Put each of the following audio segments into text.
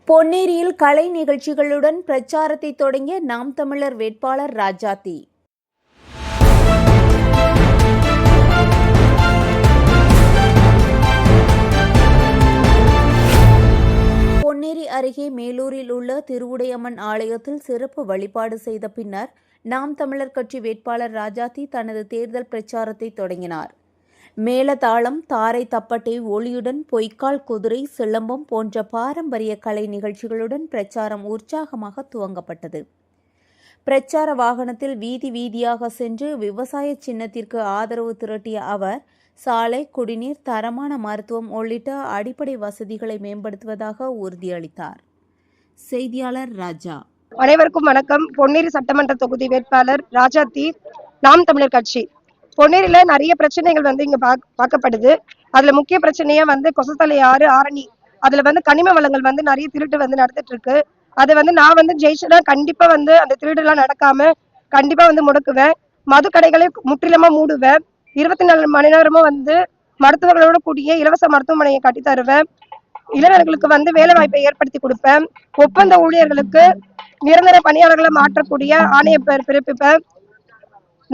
பொன்னேரியில் கலை நிகழ்ச்சிகளுடன் பிரச்சாரத்தை தொடங்கிய நாம் தமிழர் வேட்பாளர் ராஜாத்தி. பொன்னேரி அருகே மேலூரில் உள்ள திருவுடையம்மன் ஆலயத்தில் சிறப்பு வழிபாடு செய்த பின்னர் நாம் தமிழர் கட்சி வேட்பாளர் ராஜாத்தி தனது தேர்தல் பிரச்சாரத்தை தொடங்கினார். மேளதாளம், தாரை தப்பட்டை ஒளியுடன் பொய்க்கால் குதிரை, சிலம்பம் போன்ற பாரம்பரிய கலை நிகழ்ச்சிகளுடன் பிரச்சாரம் உற்சாகமாக துவங்கப்பட்டது. பிரச்சார வாகனத்தில் வீதி வீதியாக சென்று விவசாய சின்னத்திற்கு ஆதரவு திரட்டிய அவர் சாலை, குடிநீர், தரமான மருத்துவம் உள்ளிட்ட அடிப்படை வசதிகளை மேம்படுத்துவதாக உறுதியளித்தார். செய்தியாளர் ராஜா. அனைவருக்கும் வணக்கம். பொன்னேரி சட்டமன்ற தொகுதி வேட்பாளர் ராஜாத்தி, நாம் தமிழர் கட்சி. பொன்னேரியில நிறைய பிரச்சனைகள் இங்க பார்க்கப்படுது. அதுல முக்கிய பிரச்சனையா கொசத்தலை ஆறு, ஆரணி, அதுல கனிம வளங்கள் நிறைய திருட்டு நடந்துட்டு இருக்கு. அது நான் ஜெயிச்சா கண்டிப்பா அந்த திருடு எல்லாம் நடக்காம கண்டிப்பா முடக்குவேன். மது கடைகளை முற்றிலுமா மூடுவேன். 24 மணி நேரமும் மருத்துவர்களோட கூடிய இலவச மருத்துவமனையை கட்டி தருவேன். இளைஞர்களுக்கு வேலை வாய்ப்பை ஏற்படுத்தி கொடுப்பேன். ஒப்பந்த ஊழியர்களுக்கு நிரந்தர பணியாளர்களை மாற்றக்கூடிய ஆணைய பிறப்பிப்பேன்.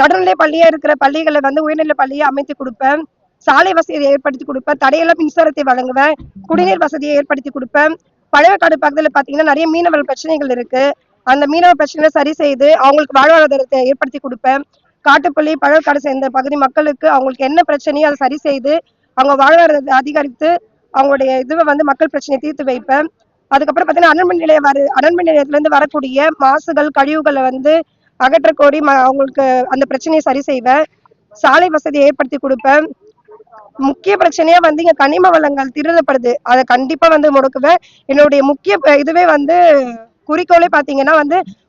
நடுநிலை பள்ளியா இருக்கிற பள்ளிகளை உயர்நிலை பள்ளியை அமைத்து கொடுப்பேன். சாலை வசதியை ஏற்படுத்தி கொடுப்பேன். தடையில்லா மின்சாரத்தை வழங்குவேன். குடிநீர் வசதியை ஏற்படுத்தி கொடுப்பேன். பழவேற்காடு பக்கத்துல பாத்தீங்கன்னா நிறைய மீனவர் பிரச்சனைகள் இருக்கு. அந்த மீனவர் பிரச்சனைகளை சரி செய்து அவங்களுக்கு வாழ்வாதாரத்தை ஏற்படுத்தி கொடுப்பேன். காட்டுப்பள்ளி, பழவேற்காடு சேர்ந்த பகுதி மக்களுக்கு அவங்களுக்கு என்ன பிரச்சனையோ அதை சரி செய்து அவங்க வாழ்வாதாரத்தை அதிகரித்து அவங்களுடைய இதுவை மக்கள் பிரச்சனையை தீர்த்து வைப்பேன். அதுக்கப்புறம் பாத்தீங்கன்னா அனல்மின் நிலையத்துல இருந்து வரக்கூடிய மாசுகள், கழிவுகளை அகற்ற கோரி அவங்களுக்கு அந்த பிரச்சனையை சரி செய்வேன். சாலை வசதியை ஏற்படுத்தி கொடுப்பேன். முக்கிய பிரச்சனையா இங்க கனிம வளங்கள் திருடப்படுது. அதை கண்டிப்பா முடக்குவேன். என்னுடைய முக்கிய இதுவே குறிக்கோளே பாத்தீங்கன்னா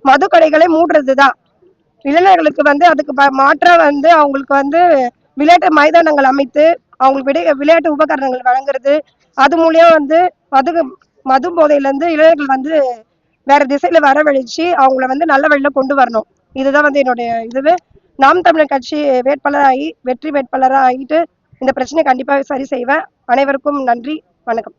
மது கடைகளை மூடுறதுதான். இளைஞர்களுக்கு அதுக்கு மாற்றா அவங்களுக்கு விளையாட்டு மைதானங்கள் அமைத்து அவங்களுக்கு விளையாட்டு உபகரணங்கள் வழங்குறது. அது மூலியம் மது போதையில இருந்து இளைஞர்கள் வேற திசையில வரவழைச்சு அவங்கள நல்ல வழியில கொண்டு வரணும். இதுதான் என்னுடைய இதுவே. நாம் தமிழர் கட்சி வெற்றி வேட்பாளராக ஆகிட்டு இந்த பிரச்சனை கண்டிப்பாக சரி செய்வேன். அனைவருக்கும் நன்றி, வணக்கம்.